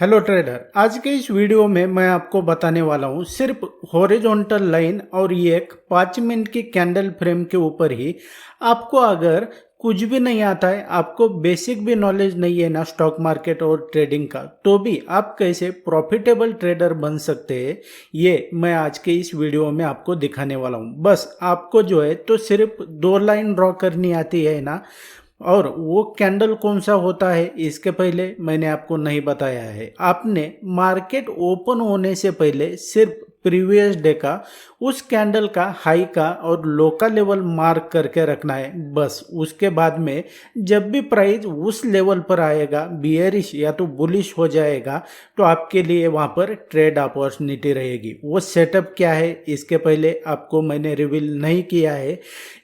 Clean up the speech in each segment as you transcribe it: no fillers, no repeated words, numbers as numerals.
Hello trader, आज के इस वीडियो में मैं आपको बताने वाला हूँ सिर्फ हॉरिजॉन्टल लाइन और ये एक 5 मिनट की कैंडल फ्रेम के ऊपर ही आपको अगर कुछ भी नहीं आता है, आपको बेसिक भी नॉलेज नहीं है ना स्टॉक मार्केट और ट्रेडिंग का, तो भी आप कैसे प्रॉफिटेबल ट्रेडर बन सकते हैं ये मैं आज के इस वीडियो में आपको दिखाने वाला हूँ। बस आपको जो है तो सिर्फ 2 लाइन ड्रॉ करनी आती है ना, और वो कैंडल कौन सा होता है इसके पहले मैंने आपको नहीं बताया है। आपने मार्केट ओपन होने से पहले सिर्फ प्रीवियस डे का उस कैंडल का हाई का और लो का लेवल मार्क करके रखना है। बस उसके बाद में जब भी प्राइस उस लेवल पर आएगा, बियरिश या तो बुलिश हो जाएगा, तो आपके लिए वहाँ पर ट्रेड अपॉर्चुनिटी रहेगी। वो सेटअप क्या है इसके पहले आपको मैंने रिवील नहीं किया है।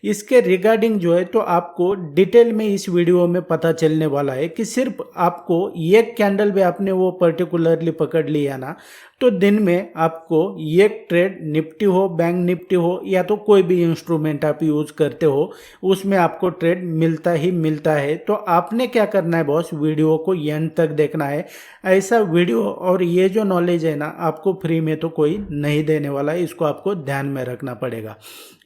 इसके रिगार्डिंग जो है तो आपको डिटेल में इस वीडियो में पता चलने वाला है कि सिर्फ आपको एक कैंडल भी आपने वो पर्टिकुलरली पकड़ लिया ना, तो दिन में आपको एक ट्रेड निफ्टी हो, बैंक निफ्टी हो या तो कोई भी इंस्ट्रूमेंट आप यूज करते हो, उसमें आपको ट्रेड मिलता ही मिलता है। तो आपने क्या करना है बॉस, वीडियो को एंड तक देखना है। ऐसा वीडियो और ये जो नॉलेज है ना आपको फ्री में तो कोई नहीं देने वाला है, इसको आपको ध्यान में रखना पड़ेगा।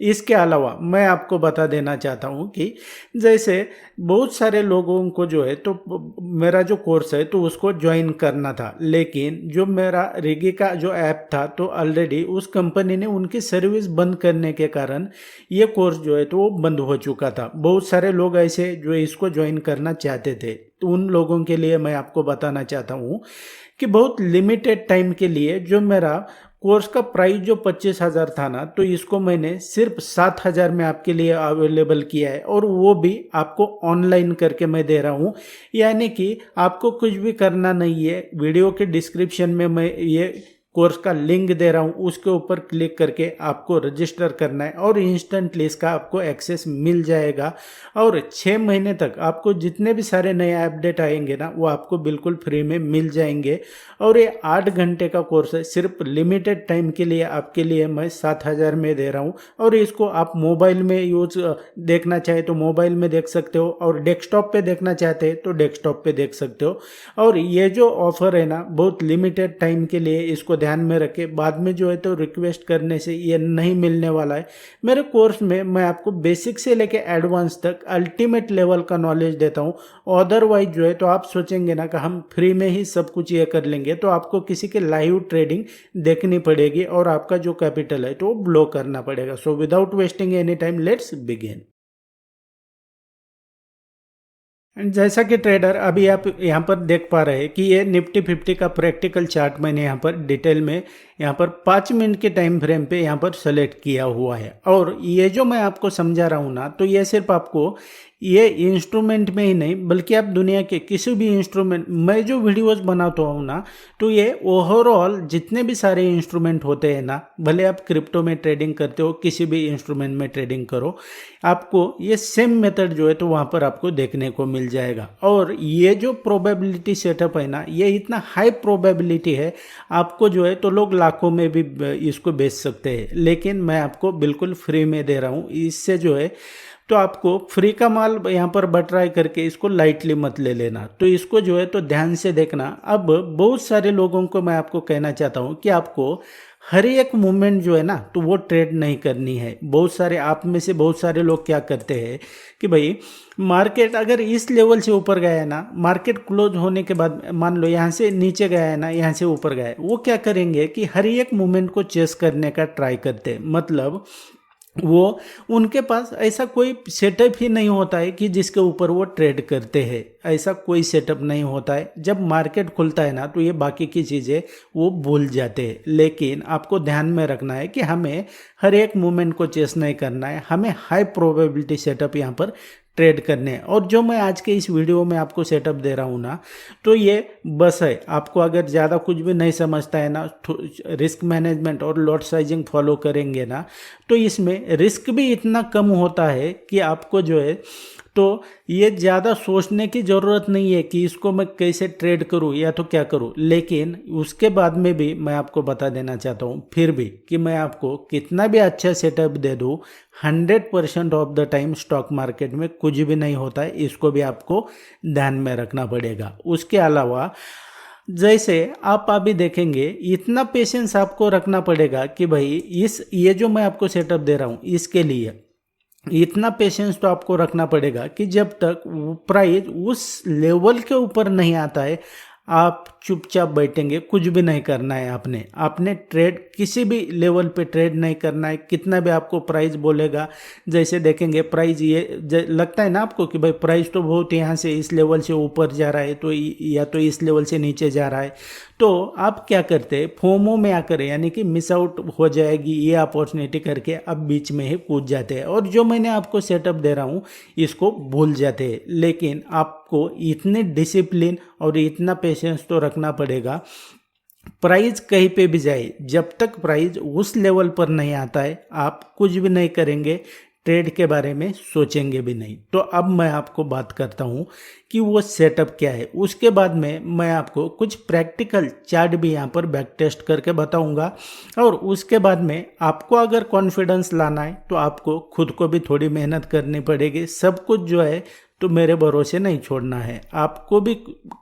इसके अलावा मैं आपको बता देना चाहता हूँ कि जैसे बहुत सारे लोगों को जो है तो मेरा जो कोर्स है तो उसको ज्वाइन करना था, लेकिन जो मेरा रिगी का जो ऐप था तो ऑलरेडी उस कंपनी ने उनकी सर्विस बंद करने के कारण ये कोर्स जो है तो वो बंद हो चुका था। बहुत सारे लोग ऐसे जो इसको ज्वाइन करना चाहते थे, तो उन लोगों के लिए मैं आपको बताना चाहता हूँ कि बहुत लिमिटेड टाइम के लिए जो मेरा कोर्स का प्राइस जो 25,000 था ना, तो इसको मैंने सिर्फ 7,000 में आपके लिए अवेलेबल किया है, और वो भी आपको ऑनलाइन करके मैं दे रहा हूँ। यानी कि आपको कुछ भी करना नहीं है। वीडियो के डिस्क्रिप्शन में मैं ये कोर्स का लिंक दे रहा हूँ, उसके ऊपर क्लिक करके आपको रजिस्टर करना है और इंस्टेंटली इसका आपको एक्सेस मिल जाएगा। और 6 महीने तक आपको जितने भी सारे नए अपडेट आएंगे ना वो आपको बिल्कुल फ्री में मिल जाएंगे। और ये 8 घंटे का कोर्स है, सिर्फ लिमिटेड टाइम के लिए आपके लिए मैं 7,000 में दे रहा हूँ। और इसको आप मोबाइल में यूज देखना चाहे तो मोबाइल में देख सकते हो, और डेस्कटॉप पे देखना चाहते हैं तो डेस्कटॉप पे देख सकते हो। और ये जो ऑफर है ना बहुत लिमिटेड टाइम के लिए, इसको ध्यान में रखे। बाद में जो है तो रिक्वेस्ट करने से ये नहीं मिलने वाला है। मेरे कोर्स में मैं आपको बेसिक से लेके एडवांस तक अल्टीमेट लेवल का नॉलेज देता हूँ। अदरवाइज जो है तो आप सोचेंगे ना कि हम फ्री में ही सब कुछ ये कर लेंगे, तो आपको किसी के लाइव ट्रेडिंग देखनी पड़ेगी और आपका जो कैपिटल है तो ब्लो करना पड़ेगा। So without wasting any time let's begin. जैसा कि ट्रेडर अभी आप यहाँ पर देख पा रहे हैं कि ये निफ्टी 50 का प्रैक्टिकल चार्ट मैंने यहाँ पर डिटेल में यहाँ पर 5 मिनट के टाइम फ्रेम पे यहाँ पर सेलेक्ट किया हुआ है। और ये जो मैं आपको समझा रहा हूँ ना, तो ये सिर्फ आपको ये इंस्ट्रूमेंट में ही नहीं बल्कि आप दुनिया के किसी भी इंस्ट्रूमेंट, मैं जो वीडियोस बनाता हूँ ना, तो ये ओवरऑल जितने भी सारे इंस्ट्रूमेंट होते हैं ना, भले आप क्रिप्टो में ट्रेडिंग करते हो, किसी भी इंस्ट्रूमेंट में ट्रेडिंग करो, आपको ये सेम मेथड जो है तो वहाँ पर आपको देखने को मिल जाएगा। और ये जो प्रोबेबिलिटी सेटअप है ना, ये इतना हाई प्रोबेबिलिटी है, आपको जो है तो लोग लाखों में भी इसको बेच सकते हैं, लेकिन मैं आपको बिल्कुल फ्री में दे रहा हूँ। इससे जो है तो आपको फ्री का माल यहाँ पर बट रहा है करके इसको लाइटली मत ले लेना। तो इसको जो है तो ध्यान से देखना। अब बहुत सारे लोगों को मैं आपको कहना चाहता हूँ कि आपको हर एक मूवमेंट जो है ना तो वो ट्रेड नहीं करनी है। बहुत सारे आप में से बहुत सारे लोग क्या करते हैं कि भाई मार्केट अगर इस लेवल से ऊपर गया है ना, मार्केट क्लोज होने के बाद मान लो यहाँ से नीचे गया है ना, यहाँ से ऊपर गया है, वो क्या करेंगे कि हर एक मूवमेंट को चेस करने का ट्राई करते हैं। मतलब वो उनके पास ऐसा कोई सेटअप ही नहीं होता है कि जिसके ऊपर वो ट्रेड करते हैं। ऐसा कोई सेटअप नहीं होता है। जब मार्केट खुलता है ना तो ये बाकी की चीज़ें वो भूल जाते हैं। लेकिन आपको ध्यान में रखना है कि हमें हर एक मूवमेंट को चेस नहीं करना है, हमें हाई प्रोबेबिलिटी सेटअप यहाँ पर ट्रेड करने हैं। और जो मैं आज के इस वीडियो में आपको सेटअप दे रहा हूँ ना, तो ये बस है। आपको अगर ज़्यादा कुछ भी नहीं समझता है ना, रिस्क मैनेजमेंट और लॉट साइजिंग फॉलो करेंगे ना, तो इसमें रिस्क भी इतना कम होता है कि आपको जो है तो ये ज़्यादा सोचने की ज़रूरत नहीं है कि इसको मैं कैसे ट्रेड करूँ या तो क्या करूँ। लेकिन उसके बाद में भी मैं आपको बता देना चाहता हूँ फिर भी कि मैं आपको कितना भी अच्छा सेटअप दे दूँ, 100% of the time stock market में कुछ भी नहीं होता है। इसको भी आपको ध्यान में रखना पड़ेगा। उसके अलावा जैसे आप अभी देखेंगे, इतना पेशेंस आपको रखना पड़ेगा कि भाई ये जो मैं आपको सेटअप दे रहा हूँ इसके लिए इतना पेशेंस तो आपको रखना पड़ेगा कि जब तक प्राइस उस लेवल के ऊपर नहीं आता है आप चुपचाप बैठेंगे, कुछ भी नहीं करना है। आपने ट्रेड किसी भी लेवल पे ट्रेड नहीं करना है। कितना भी आपको प्राइस बोलेगा, जैसे देखेंगे प्राइस ये लगता है ना आपको कि भाई प्राइस तो बहुत यहाँ से इस लेवल से ऊपर जा रहा है तो या तो इस लेवल से नीचे जा रहा है, तो आप क्या करते हैं, फोमो में आकर यानी कि मिस आउट हो जाएगी ये अपॉर्चुनिटी करके अब बीच में ही कूद जाते हैं और जो मैंने आपको सेटअप दे रहा हूँ इसको भूल जाते हैं। लेकिन आपको इतने डिसिप्लिन और इतना पेशेंस तो रखना पड़ेगा, प्राइस कहीं पे भी जाए जब तक प्राइस उस लेवल पर नहीं आता है आप कुछ भी नहीं करेंगे, ट्रेड के बारे में सोचेंगे भी नहीं। तो अब मैं आपको बात करता हूँ कि वो सेटअप क्या है। उसके बाद में मैं आपको कुछ प्रैक्टिकल चार्ट भी यहाँ पर बैक टेस्ट करके बताऊँगा और उसके बाद में आपको अगर कॉन्फिडेंस लाना है तो आपको खुद को भी थोड़ी मेहनत करनी पड़ेगी। सब कुछ जो है तो मेरे भरोसे नहीं छोड़ना है, आपको भी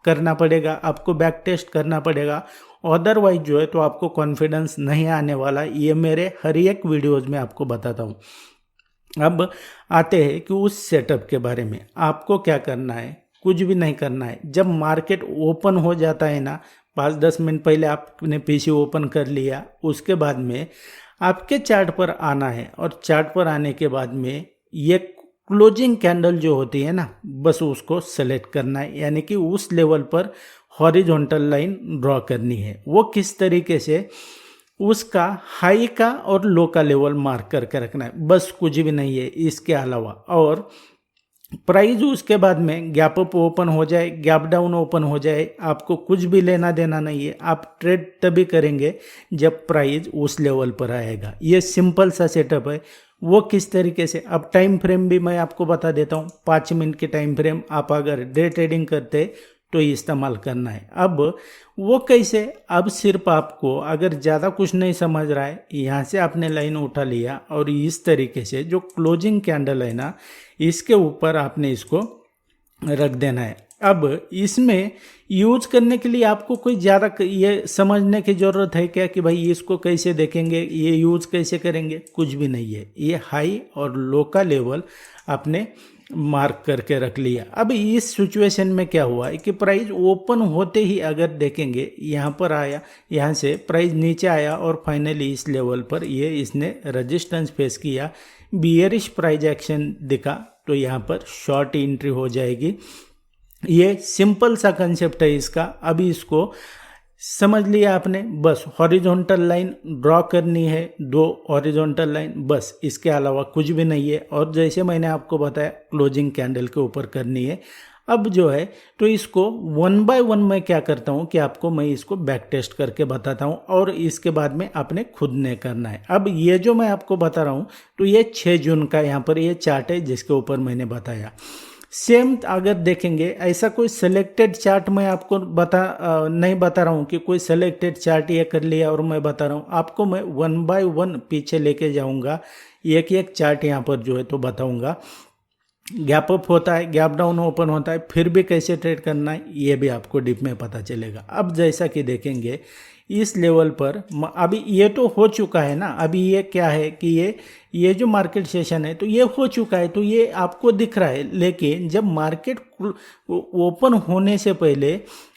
करना पड़ेगा, आपको बैक टेस्ट करना पड़ेगा। अदरवाइज जो है तो आपको कॉन्फिडेंस नहीं आने वाला, ये मेरे हर एक वीडियोज़ में आपको बताता हूँ। अब आते हैं कि उस सेटअप के बारे में आपको क्या करना है, कुछ भी नहीं करना है। जब मार्केट ओपन हो जाता है ना, 5-10 मिनट पहले आपने पीसी ओपन कर लिया, उसके बाद में आपके चार्ट पर आना है और चार्ट पर आने के बाद में ये क्लोजिंग कैंडल जो होती है ना, बस उसको सेलेक्ट करना है, यानी कि उस लेवल पर हॉरिजॉन्टल लाइन ड्रॉ करनी है। वो किस तरीके से, उसका हाई का और लो का लेवल मार्क करके रखना है, बस कुछ भी नहीं है इसके अलावा। और प्राइस उसके बाद में गैप अप ओपन हो जाए, गैप डाउन ओपन हो जाए, आपको कुछ भी लेना देना नहीं है। आप ट्रेड तभी करेंगे जब प्राइस उस लेवल पर आएगा। ये सिंपल सा सेटअप है। वो किस तरीके से, अब टाइम फ्रेम भी मैं आपको बता देता हूँ। 5 मिनट के टाइम फ्रेम आप अगर डे ट्रेडिंग करते तो इस्तेमाल करना है। अब वो कैसे, अब सिर्फ आपको अगर ज़्यादा कुछ नहीं समझ रहा है, यहाँ से आपने लाइन उठा लिया और इस तरीके से जो क्लोजिंग कैंडल है ना, इसके ऊपर आपने इसको रख देना है। अब इसमें यूज करने के लिए आपको कोई ज़्यादा ये समझने की ज़रूरत है क्या कि भाई इसको कैसे देखेंगे, ये यूज कैसे करेंगे, कुछ भी नहीं है। ये हाई और लो का लेवल आपने मार्क करके रख लिया। अब इस सिचुएशन में क्या हुआ है कि प्राइस ओपन होते ही अगर देखेंगे यहाँ पर आया, यहाँ से प्राइस नीचे आया और फाइनली इस लेवल पर ये इसने रेजिस्टेंस फेस किया, बियरिश प्राइस एक्शन दिखा, तो यहाँ पर शॉर्ट एंट्री हो जाएगी। ये सिंपल सा कंसेप्ट है इसका। अभी इसको समझ लिया आपने, बस हॉरिजॉन्टल लाइन ड्रॉ करनी है, 2 हॉरिजॉन्टल लाइन, बस इसके अलावा कुछ भी नहीं है। और जैसे मैंने आपको बताया क्लोजिंग कैंडल के ऊपर करनी है। अब जो है तो इसको 1 बाय 1 मैं क्या करता हूँ कि आपको मैं इसको बैक टेस्ट करके बताता हूँ और इसके बाद में आपने खुद ने करना है। अब ये जो मैं आपको बता रहा हूँ तो ये 6 जून का यहाँ पर ये चार्ट है जिसके ऊपर मैंने बताया। सेम अगर देखेंगे, ऐसा कोई सेलेक्टेड चार्ट मैं आपको नहीं बता रहा हूँ कि कोई सेलेक्टेड चार्ट ये कर लिया और मैं बता रहा हूँ आपको। मैं 1 बाय 1 पीछे लेके जाऊँगा, एक एक चार्ट यहाँ पर जो है तो बताऊँगा। गैप अप होता है, गैप डाउन ओपन होता है, फिर भी कैसे ट्रेड करना है ये भी आपको डीप में पता चलेगा। अब जैसा कि देखेंगे इस लेवल पर अभी ये तो हो चुका है ना, अभी ये क्या है कि ये जो मार्केट सेशन है तो ये हो चुका है, तो ये आपको दिख रहा है। लेकिन जब मार्केट ओपन होने से पहले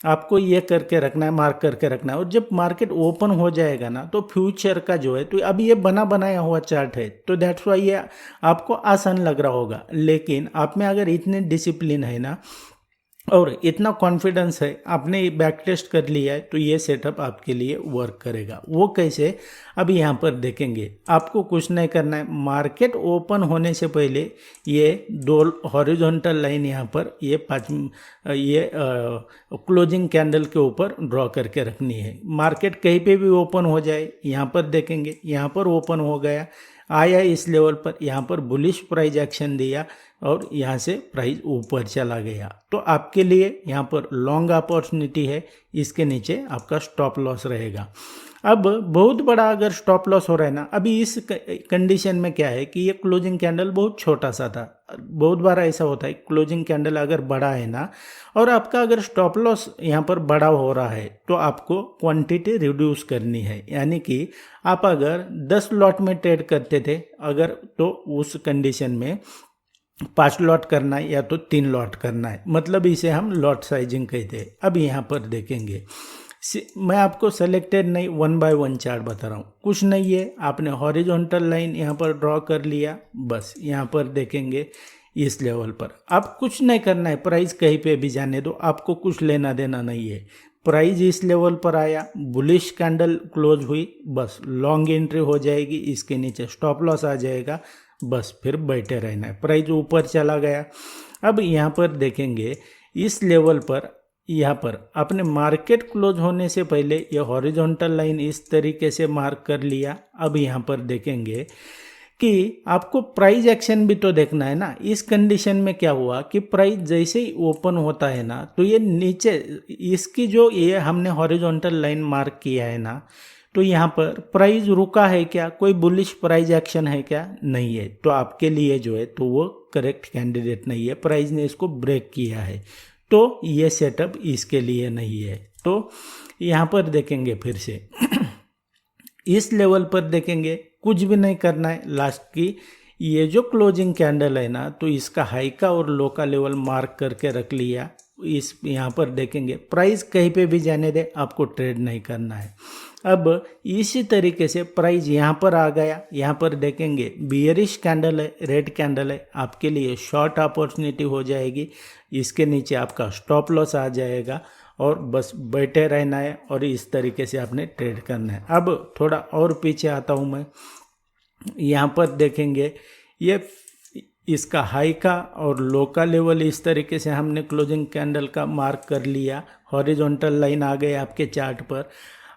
आपको ये करके रखना है, मार्क करके रखना है। और जब मार्केट ओपन हो जाएगा ना तो फ्यूचर का जो है तो अभी ये बनाया हुआ चार्ट है, तो दैट्स वाई ये आपको आसान लग रहा होगा। लेकिन आप में अगर इतने डिसिप्लिन है ना और इतना कॉन्फिडेंस है, आपने बैक टेस्ट कर लिया है, तो ये सेटअप आपके लिए वर्क करेगा। वो कैसे, अभी यहाँ पर देखेंगे, आपको कुछ नहीं करना है। मार्केट ओपन होने से पहले ये 2 हॉरिजॉन्टल लाइन यहाँ पर ये क्लोजिंग कैंडल के ऊपर ड्रॉ करके रखनी है। मार्केट कहीं पे भी ओपन हो जाए, यहाँ पर देखेंगे, यहाँ पर ओपन हो गया, आया इस लेवल पर, यहाँ पर बुलिश प्राइस एक्शन दिया और यहाँ से प्राइस ऊपर चला गया, तो आपके लिए यहाँ पर लॉन्ग अपॉर्चुनिटी है। इसके नीचे आपका स्टॉप लॉस रहेगा। अब बहुत बड़ा अगर स्टॉप लॉस हो रहा है ना, अभी इस कंडीशन में क्या है कि ये क्लोजिंग कैंडल बहुत छोटा सा था। बहुत बार ऐसा होता है क्लोजिंग कैंडल अगर बड़ा है ना और आपका अगर स्टॉप लॉस यहाँ पर बड़ा हो रहा है तो आपको क्वांटिटी रिड्यूस करनी है। यानी कि आप अगर 10 लॉट में ट्रेड करते थे अगर, तो उस कंडीशन में 5 लॉट करना है या तो 3 लॉट करना है, मतलब इसे हम लॉट साइजिंग कहते हैं। अब यहाँ पर देखेंगे मैं आपको सेलेक्टेड नहीं 1 बाय 1 चार्ट बता रहा हूँ, कुछ नहीं है। आपने हॉरिजॉन्टल लाइन यहाँ पर ड्रॉ कर लिया, बस यहाँ पर देखेंगे इस लेवल पर आप कुछ नहीं करना है, प्राइस कहीं पे भी जाने दो, आपको कुछ लेना देना नहीं है। प्राइस इस लेवल पर आया, बुलिश कैंडल क्लोज हुई, बस लॉन्ग एंट्री हो जाएगी, इसके नीचे स्टॉप लॉस आ जाएगा, बस फिर बैठे रहना है। प्राइस ऊपर चला गया, अब यहाँ पर देखेंगे इस लेवल पर, यहाँ पर आपने मार्केट क्लोज होने से पहले ये हॉरिजॉन्टल लाइन इस तरीके से मार्क कर लिया। अब यहाँ पर देखेंगे कि आपको प्राइस एक्शन भी तो देखना है ना। इस कंडीशन में क्या हुआ कि प्राइस जैसे ही ओपन होता है ना तो ये नीचे इसकी जो ये हमने हॉरिजॉन्टल लाइन मार्क किया है ना, तो यहाँ पर प्राइस रुका है क्या, कोई बुलिश प्राइस एक्शन है क्या, नहीं है। तो आपके लिए जो है तो वो करेक्ट कैंडिडेट नहीं है, प्राइस ने इसको ब्रेक किया है, तो ये सेटअप इसके लिए नहीं है। तो यहाँ पर देखेंगे फिर से इस लेवल पर देखेंगे कुछ भी नहीं करना है, लास्ट की ये जो क्लोजिंग कैंडल है ना तो इसका हाई का और लो का लेवल मार्क करके रख लिया। इस यहाँ पर देखेंगे प्राइस कहीं पे भी जाने दे, आपको ट्रेड नहीं करना है। अब इसी तरीके से प्राइस यहाँ पर आ गया, यहाँ पर देखेंगे बियरिश कैंडल है, रेड कैंडल है, आपके लिए शॉर्ट अपॉर्चुनिटी हो जाएगी, इसके नीचे आपका स्टॉप लॉस आ जाएगा और बस बैठे रहना है और इस तरीके से आपने ट्रेड करना है। अब थोड़ा और पीछे आता हूँ मैं, यहाँ पर देखेंगे ये इसका हाई का और लो का लेवल इस तरीके से हमने क्लोजिंग कैंडल का मार्क कर लिया, हॉरिजॉन्टल लाइन आ गई आपके चार्ट पर।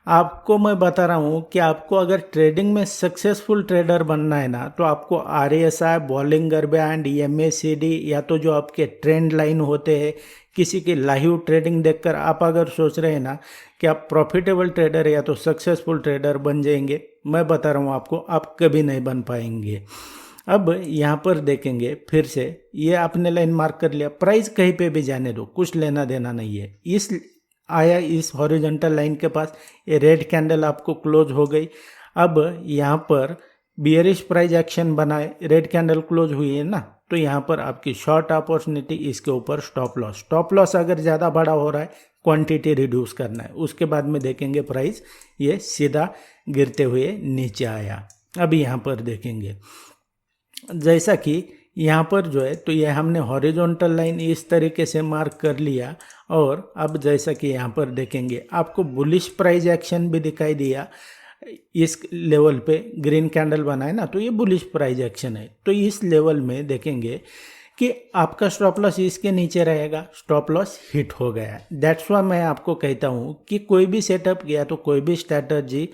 आपको मैं बता रहा हूँ कि आपको अगर ट्रेडिंग में सक्सेसफुल ट्रेडर बनना है ना तो आपको RSI, बॉलिंगर बैंड, MACD या तो जो आपके ट्रेंड लाइन होते हैं, किसी की लाइव ट्रेडिंग देखकर आप अगर सोच रहे हैं ना कि आप प्रॉफिटेबल ट्रेडर या तो सक्सेसफुल ट्रेडर बन जाएंगे, मैं बता रहा हूँ आपको आप कभी नहीं बन पाएंगे। अब यहाँ पर देखेंगे फिर से ये आपने लाइन मार्क कर लिया, प्राइस कहीं पे भी जाने दो, कुछ लेना देना नहीं है। इस आया इस हॉरिजॉन्टल लाइन के पास, ये रेड कैंडल आपको क्लोज हो गई। अब यहाँ पर बियरिश प्राइस एक्शन बनाए, रेड कैंडल क्लोज हुई है ना, तो यहाँ पर आपकी शॉर्ट अपॉर्चुनिटी, इसके ऊपर स्टॉप लॉस। स्टॉप लॉस अगर ज़्यादा बड़ा हो रहा है क्वांटिटी रिड्यूस करना है, उसके बाद में देखेंगे प्राइस ये सीधा गिरते हुए नीचे आया। अब यहाँ पर देखेंगे जैसा कि यहाँ पर जो है तो ये हमने हॉरिजॉन्टल लाइन इस तरीके से मार्क कर लिया और अब जैसा कि यहाँ पर देखेंगे आपको बुलिश प्राइस एक्शन भी दिखाई दिया। इस लेवल पे ग्रीन कैंडल बना है ना, तो ये बुलिश प्राइस एक्शन है। तो इस लेवल में देखेंगे कि आपका स्टॉप लॉस इसके नीचे रहेगा, स्टॉप लॉस हिट हो गया। दैट्स वाई मैं आपको कहता हूँ कि कोई भी सेटअप या तो कोई भी स्ट्रैटेजी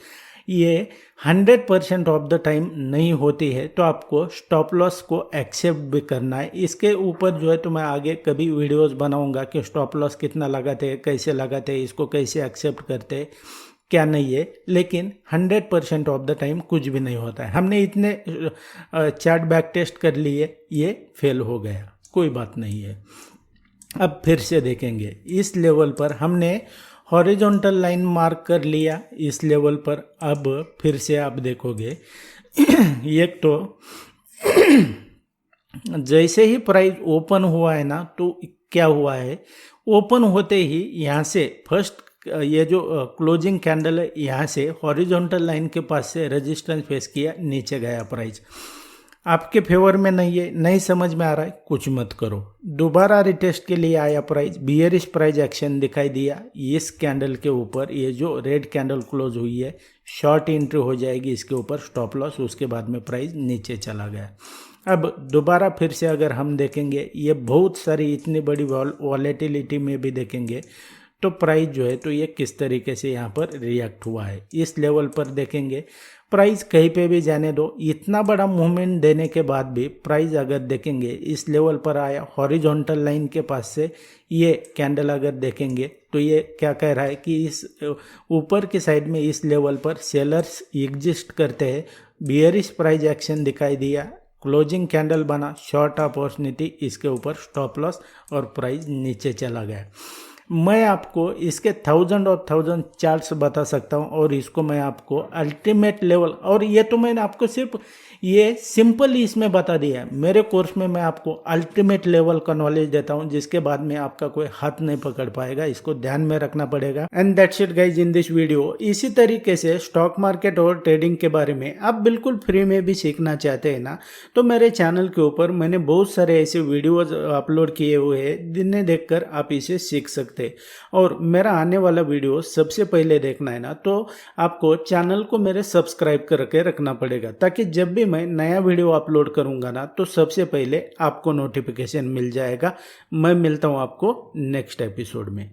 ये 100% ऑफ द टाइम नहीं होती है, तो आपको स्टॉप लॉस को एक्सेप्ट भी करना है। इसके ऊपर जो है तो मैं आगे कभी वीडियोस बनाऊंगा कि स्टॉप लॉस कितना लगाते हैं, कैसे लगाते हैं, इसको कैसे एक्सेप्ट करते हैं, क्या नहीं है। लेकिन 100% ऑफ द टाइम कुछ भी नहीं होता है। हमने इतने चार्ट बैक टेस्ट कर लिए, ये फेल हो गया, कोई बात नहीं है। अब फिर से देखेंगे इस लेवल पर हमने हॉरिजॉन्टल लाइन मार्क कर लिया इस लेवल पर। अब फिर से आप देखोगे एक तो जैसे ही प्राइस ओपन हुआ है ना तो क्या हुआ है, ओपन होते ही यहाँ से फर्स्ट ये जो क्लोजिंग कैंडल है यहाँ से हॉरिजॉन्टल लाइन के पास से रेजिस्टेंस फेस किया, नीचे गया प्राइस। आपके फेवर में नहीं है, नहीं समझ में आ रहा है, कुछ मत करो, दोबारा रिटेस्ट के लिए आया प्राइस, बियरिश प्राइस एक्शन दिखाई दिया इस कैंडल के ऊपर। ये जो रेड कैंडल क्लोज हुई है शॉर्ट एंट्री हो जाएगी इसके ऊपर, स्टॉप लॉस, उसके बाद में प्राइस नीचे चला गया। अब दोबारा फिर से अगर हम देखेंगे ये बहुत सारी इतनी बड़ी वॉलेटिलिटी में भी देखेंगे तो प्राइस जो है तो ये किस तरीके से यहाँ पर रिएक्ट हुआ है। इस लेवल पर देखेंगे प्राइस कहीं पे भी जाने दो, इतना बड़ा मूवमेंट देने के बाद भी प्राइस अगर देखेंगे इस लेवल पर आया, हॉरिजॉन्टल लाइन के पास से ये कैंडल अगर देखेंगे तो ये क्या कह रहा है कि इस ऊपर की साइड में इस लेवल पर सेलर्स एग्जिस्ट करते हैं, बियरिश प्राइस एक्शन दिखाई दिया, क्लोजिंग कैंडल बना, शॉर्ट अपॉर्चुनिटी, इसके ऊपर स्टॉप लॉस और प्राइस नीचे चला गया। मैं आपको इसके थाउजेंड और थाउजेंड चार्ट्स बता सकता हूँ और इसको मैं आपको अल्टीमेट लेवल, और ये तो मैंने आपको सिर्फ ये सिंपल इसमें बता दिया है। मेरे कोर्स में मैं आपको अल्टीमेट लेवल का नॉलेज देता हूँ जिसके बाद में आपका कोई हाथ नहीं पकड़ पाएगा, इसको ध्यान में रखना पड़ेगा। And that's it guys in this video. इसी तरीके से स्टॉक मार्केट और ट्रेडिंग के बारे में आप बिल्कुल फ्री में भी सीखना चाहते हैं ना, तो मेरे चैनल के ऊपर मैंने बहुत सारे ऐसे वीडियोज अपलोड किए हुए हैं जिन्हें देखकर आप इसे सीख सकते हैं। और मेरा आने वाला वीडियो सबसे पहले देखना है ना, तो आपको चैनल को मेरे सब्सक्राइब करके रखना पड़ेगा, ताकि जब भी मैं नया वीडियो अपलोड करूंगा ना तो सबसे पहले आपको नोटिफिकेशन मिल जाएगा। मैं मिलता हूं आपको नेक्स्ट एपिसोड में।